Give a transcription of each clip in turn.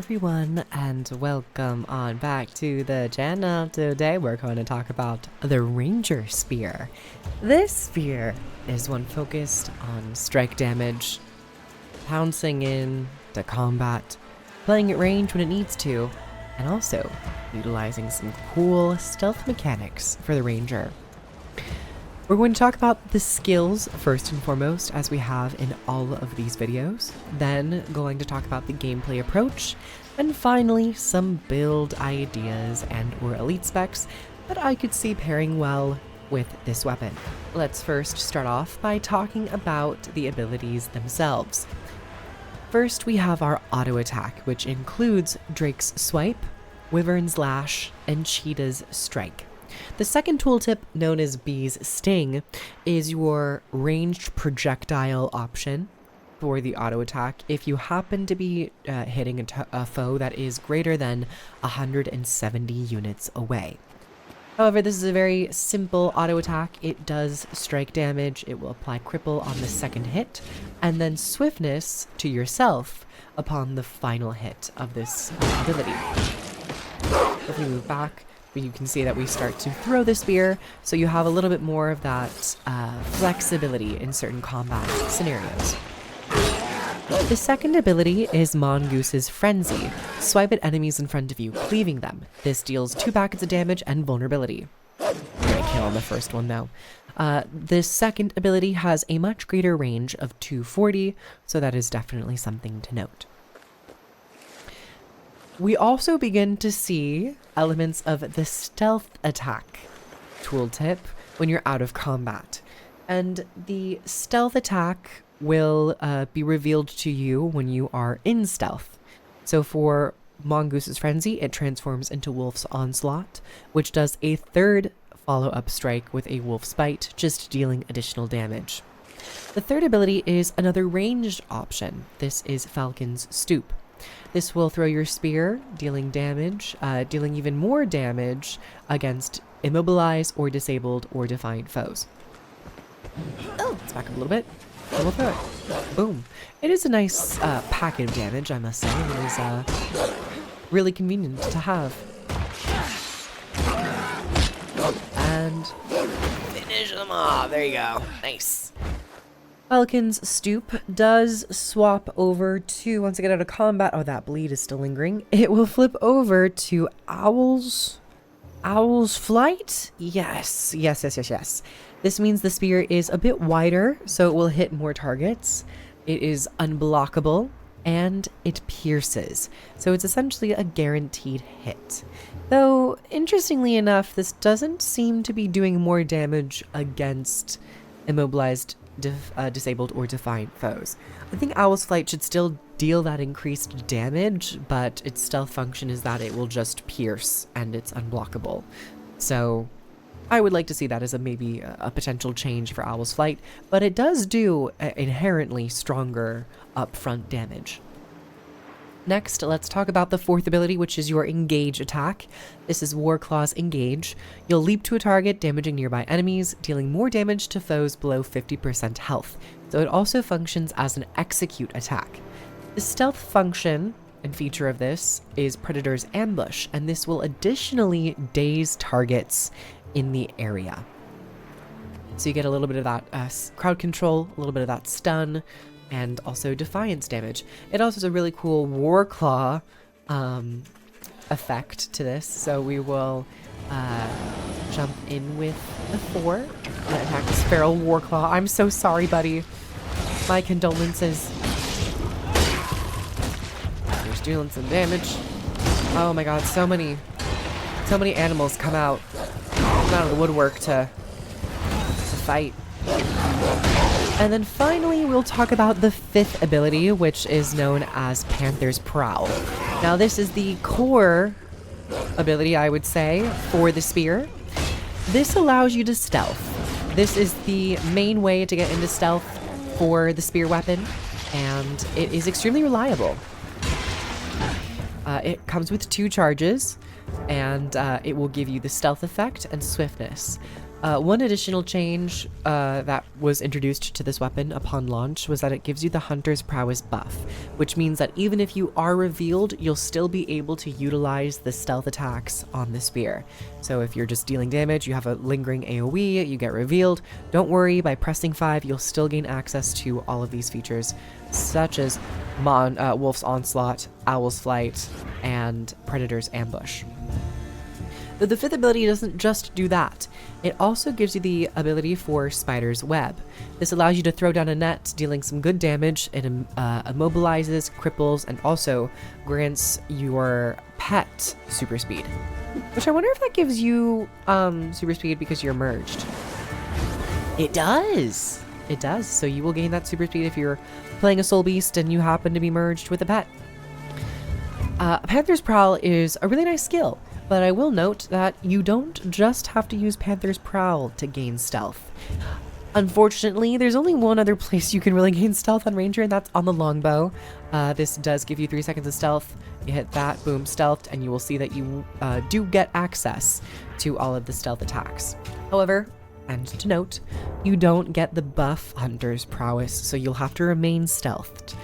everyone, and welcome on back to the channel. Today we're going to talk about the Ranger Spear. This spear is one focused on strike damage, pouncing in to combat, playing at range when it needs to, and also utilizing some cool stealth mechanics for the Ranger. We're going to talk about the skills first and foremost, as we have in all of these videos, then going to talk about the gameplay approach, and finally some build ideas and or elite specs that I could see pairing well with this weapon. Let's first start off by talking about the abilities themselves. First, we have our auto attack, which includes Drake's Swipe, Wyvern's Lash, and Cheetah's Strike. The second tooltip, known as Bee's Sting, is your ranged projectile option for the auto attack if you happen to be hitting a foe that is greater than 170 units away. However, this is a very simple auto attack. It does strike damage, it will apply cripple on the second hit, and then swiftness to yourself upon the final hit of this ability. If we move back, you can see that we start to throw the spear, so you have a little bit more of that flexibility in certain combat scenarios. The second ability is Mongoose's Frenzy. Swipe at enemies in front of you, cleaving them. This deals 2 packets of damage and vulnerability. I'm gonna kill on the first one though. This second ability has a much greater range of 240, so that is definitely something to note. We also begin to see elements of the stealth attack tooltip when you're out of combat. And the stealth attack will be revealed to you when you are in stealth. So for Mongoose's Frenzy, it transforms into Wolf's Onslaught, which does a third follow-up strike with a Wolf's Bite, just dealing additional damage. The third ability is another ranged option. This is Falcon's Stoop. This will throw your spear, dealing damage, dealing even more damage against immobilized or disabled or defiant foes. Oh, let's back up a little bit, and we'll throw it. Boom. It is a nice packet of damage, I must say. It is really convenient to have. And finish them off. There you go. Nice. Falcon's Stoop does swap over to, once I get out of combat, oh, that bleed is still lingering. It will flip over to Owl's Flight? Yes. This means the spear is a bit wider, so it will hit more targets. It is unblockable, and it pierces. So it's essentially a guaranteed hit. Though, interestingly enough, this doesn't seem to be doing more damage against immobilized, disabled, or defiant foes. I think Owl's Flight should still deal that increased damage, but its stealth function is that it will just pierce and it's unblockable. So I would like to see that as maybe a potential change for Owl's Flight, but it does do inherently stronger upfront damage. Next, let's talk about the fourth ability, which is your Engage attack. This is Warclaw's Engage. You'll leap to a target, damaging nearby enemies, dealing more damage to foes below 50% health. So it also functions as an Execute attack. The stealth function and feature of this is Predator's Ambush, and this will additionally daze targets in the area. So you get a little bit of that crowd control, a little bit of that stun, and also defiance damage. It also has a really cool Warclaw effect to this, so we will jump in with the 4 and attack this feral Warclaw. I'm so sorry, buddy. My condolences. You're dealing some damage. Oh my god, so many animals come out of the woodwork to fight. And then finally, we'll talk about the fifth ability, which is known as Panther's Prowl. Now, this is the core ability, I would say, for the spear. This allows you to stealth. This is the main way to get into stealth for the spear weapon, and it is extremely reliable. It comes with 2 charges, and it will give you the stealth effect and swiftness. One additional change that was introduced to this weapon upon launch was that it gives you the Hunter's Prowess buff, which means that even if you are revealed, you'll still be able to utilize the stealth attacks on the spear. So if you're just dealing damage, you have a lingering AoE, you get revealed, don't worry, by pressing 5, you'll still gain access to all of these features, such as Wolf's Onslaught, Owl's Flight, and Predator's Ambush. Though the 5th ability doesn't just do that, it also gives you the ability for Spider's Web. This allows you to throw down a net, dealing some good damage. It immobilizes, cripples, and also grants your pet super speed. Which I wonder if that gives you super speed because you're merged. It does! It does, so you will gain that super speed if you're playing a soul beast and you happen to be merged with a pet. Panther's Prowl is a really nice skill. But I will note that you don't just have to use Panther's Prowl to gain stealth. Unfortunately, there's only one other place you can really gain stealth on Ranger, and that's on the longbow. This does give you 3 seconds of stealth. You hit that, boom, stealthed, and you will see that you do get access to all of the stealth attacks. However, and to note, you don't get the buff Hunter's Prowess, so you'll have to remain stealthed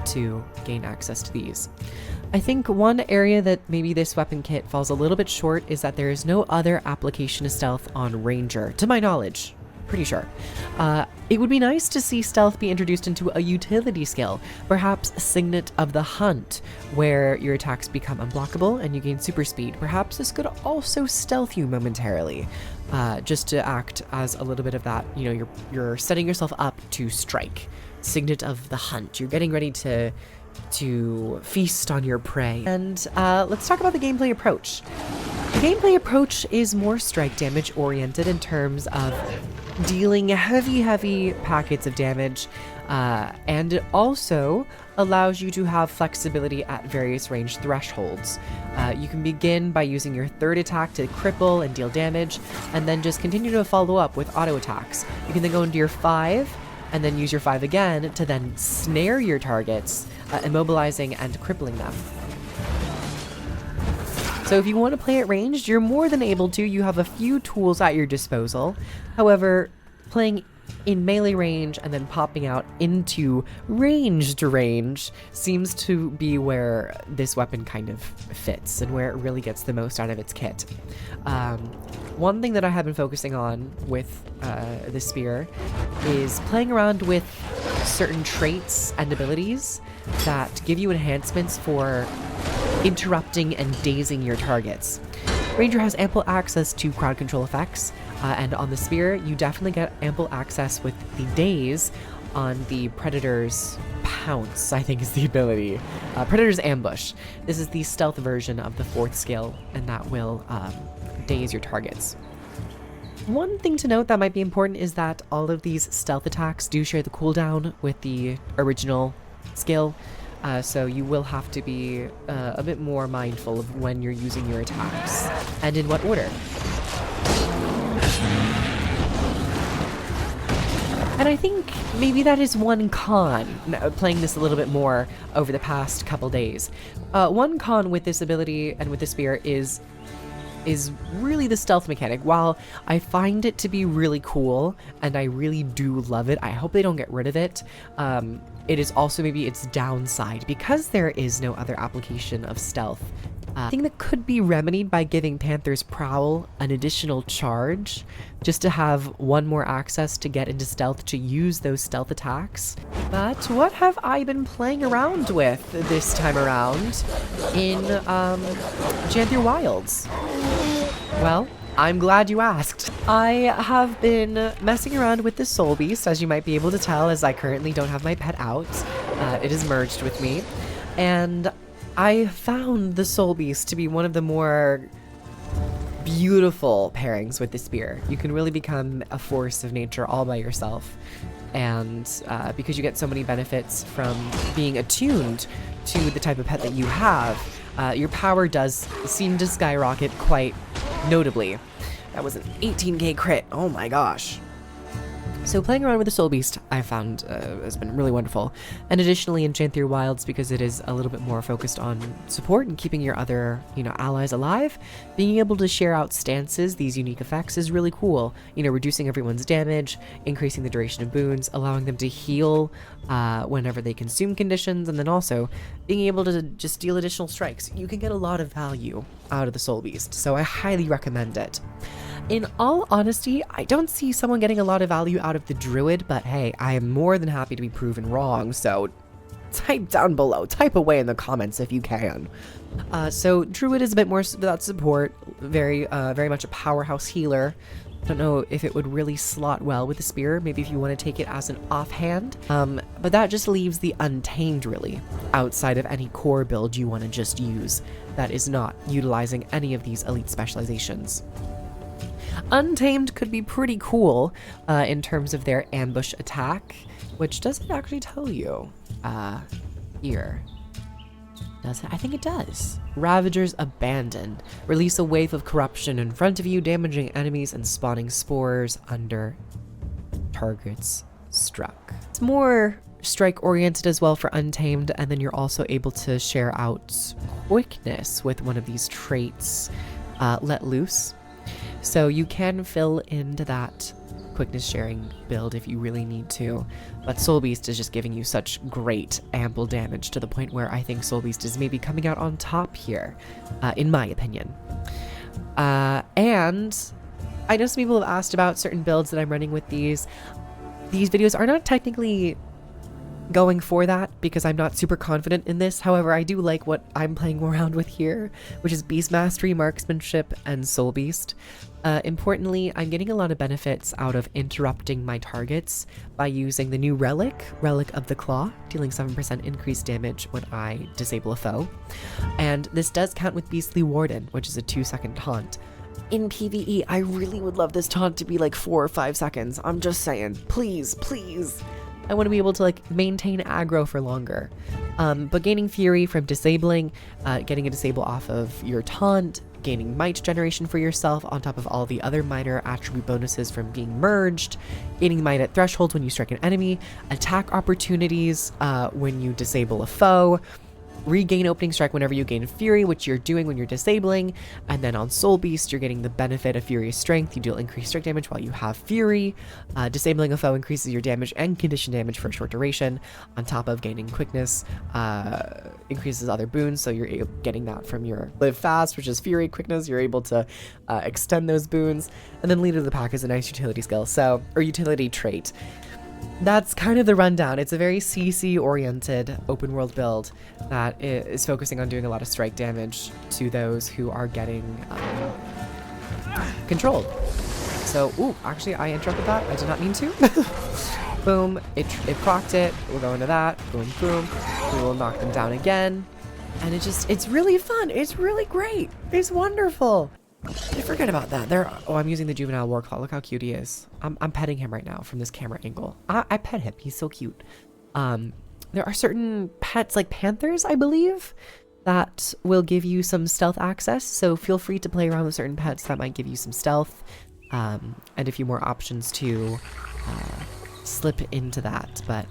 to gain access to these. I think one area that maybe this weapon kit falls a little bit short is that there is no other application of stealth on Ranger, to my knowledge. Pretty sure. It would be nice to see stealth be introduced into a utility skill, perhaps Signet of the Hunt, where your attacks become unblockable and you gain super speed. Perhaps this could also stealth you momentarily, just to act as a little bit of that, you know, you're setting yourself up to strike. Signet of the Hunt. You're getting ready to feast on your prey. And let's talk about the gameplay approach. The gameplay approach is more strike damage oriented in terms of dealing heavy packets of damage, and it also allows you to have flexibility at various range thresholds. You can begin by using your 3rd attack to cripple and deal damage, and then just continue to follow up with auto attacks. You can then go into your 5, and then use your 5 again to then snare your targets, immobilizing and crippling them. So if you want to play at ranged, you're more than able to. You have a few tools at your disposal. However, playing in melee range and then popping out into ranged range seems to be where this weapon kind of fits and where it really gets the most out of its kit. One thing that I have been focusing on with the spear is playing around with certain traits and abilities that give you enhancements for interrupting and dazing your targets. Ranger has ample access to crowd control effects, and on the spear, you definitely get ample access with the daze on the Predator's Pounce, I think is the ability. Predator's Ambush. This is the stealth version of the 4th skill, and that will daze your targets. One thing to note that might be important is that all of these stealth attacks do share the cooldown with the original skill, so you will have to be a bit more mindful of when you're using your attacks and in what order. And I think maybe that is one con, playing this a little bit more over the past couple days. One con with this ability and with the spear is really the stealth mechanic. While I find it to be really cool and I really do love it, I hope they don't get rid of it. It is also maybe its downside because there is no other application of stealth. I think that could be remedied by giving Panther's Prowl an additional charge, just to have one more access to get into stealth to use those stealth attacks. But what have I been playing around with this time around in Janthir Wilds? Well, I'm glad you asked. I have been messing around with the Soul Beast, as you might be able to tell, as I currently don't have my pet out. It is merged with me, and I found the Soul Beast to be one of the more beautiful pairings with the spear. You can really become a force of nature all by yourself, and because you get so many benefits from being attuned to the type of pet that you have, your power does seem to skyrocket quite notably. That was an 18k crit, oh my gosh. So playing around with the Soul Beast, I found has been really wonderful. And additionally in Janthir Wilds, because it is a little bit more focused on support and keeping your other, allies alive, being able to share out stances, these unique effects, is really cool. Reducing everyone's damage, increasing the duration of boons, allowing them to heal whenever they consume conditions, and then also being able to just deal additional strikes. You can get a lot of value out of the Soul Beast, so I highly recommend it. In all honesty, I don't see someone getting a lot of value out of the Druid, but hey, I am more than happy to be proven wrong, so type down below, type away in the comments if you can. So Druid is a bit more about support, very much a powerhouse healer. I don't know if it would really slot well with the spear, maybe if you want to take it as an offhand, but that just leaves the Untamed really, outside of any core build you want to just use that is not utilizing any of these elite specializations. Untamed could be pretty cool in terms of their ambush attack, which doesn't actually tell you here. Does it? I think it does. Ravager's Abandon. Release a wave of corruption in front of you, damaging enemies and spawning spores under targets struck. It's more strike oriented as well for Untamed, and then you're also able to share out quickness with one of these traits, Let Loose. So you can fill into that quickness sharing build if you really need to, but Soul Beast is just giving you such great ample damage to the point where I think Soul Beast is maybe coming out on top here, in my opinion. And I know some people have asked about certain builds that I'm running with these. These videos are not technically going for that because I'm not super confident in this. However, I do like what I'm playing around with here, which is Beast Mastery, Marksmanship, and Soul Beast. Importantly, I'm getting a lot of benefits out of interrupting my targets by using the new Relic of the Claw, dealing 7% increased damage when I disable a foe. And this does count with Beastly Warden, which is a 2-second taunt. In PvE, I really would love this taunt to be like 4 or 5 seconds. I'm just saying, please, please. I want to be able to maintain aggro for longer. But gaining Fury from disabling, getting a disable off of your taunt, gaining might generation for yourself on top of all the other minor attribute bonuses from being merged, gaining might at thresholds when you strike an enemy, attack opportunities when you disable a foe, regain opening strike whenever you gain Fury, which you're doing when you're disabling, and then on Soul Beast, you're getting the benefit of Furious Strength. You deal increased strike damage while you have Fury. Disabling a foe increases your damage and condition damage for a short duration, on top of gaining Quickness, increases other boons, so you're getting that from your Live Fast, which is Fury, Quickness. You're able to extend those boons, and then Leader of the Pack is a nice utility skill, or utility trait. That's kind of the rundown. It's a very CC-oriented open world build that is focusing on doing a lot of strike damage to those who are getting controlled. So, ooh, actually I interrupted that. I did not mean to. Boom, it procced it. We'll go into that. Boom, boom. We will knock them down again. And it's really fun. It's really great. It's wonderful. I forget about that. I'm using the juvenile warclaw. Look how cute he is. I'm petting him right now from this camera angle. I pet him. He's so cute. There are certain pets like panthers, I believe, that will give you some stealth access. So feel free to play around with certain pets that might give you some stealth, and a few more options to slip into that. But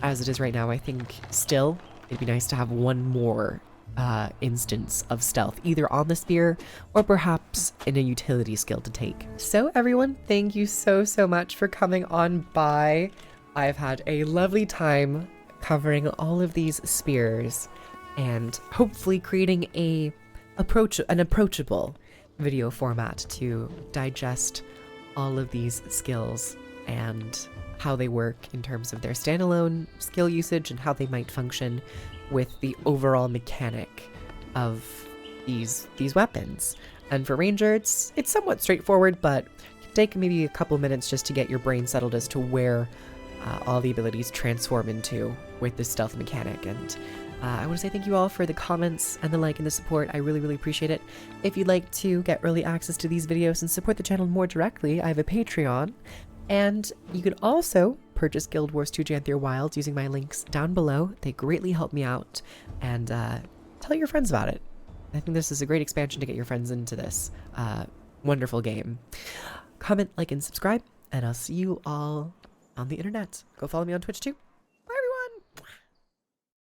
as it is right now, I think still it'd be nice to have one more instance of stealth, either on the spear or perhaps in a utility skill to take. So everyone, thank you so much for coming on by. I've had a lovely time covering all of these spears and hopefully creating an approachable video format to digest all of these skills and how they work in terms of their standalone skill usage and how they might function with the overall mechanic of these weapons. And for Ranger, it's somewhat straightforward, but it can take maybe a couple minutes just to get your brain settled as to where all the abilities transform into with this stealth mechanic. And I want to say thank you all for the comments and the like and the support. I really appreciate it. If you'd like to get early access to these videos and support the channel more directly, I have a Patreon. And you can also purchase Guild Wars 2 Janthir Wilds using my links down below. They greatly help me out. And tell your friends about it. I think this is a great expansion to get your friends into this wonderful game. Comment, like, and subscribe. and I'll see you all on the internet. Go follow me on Twitch too.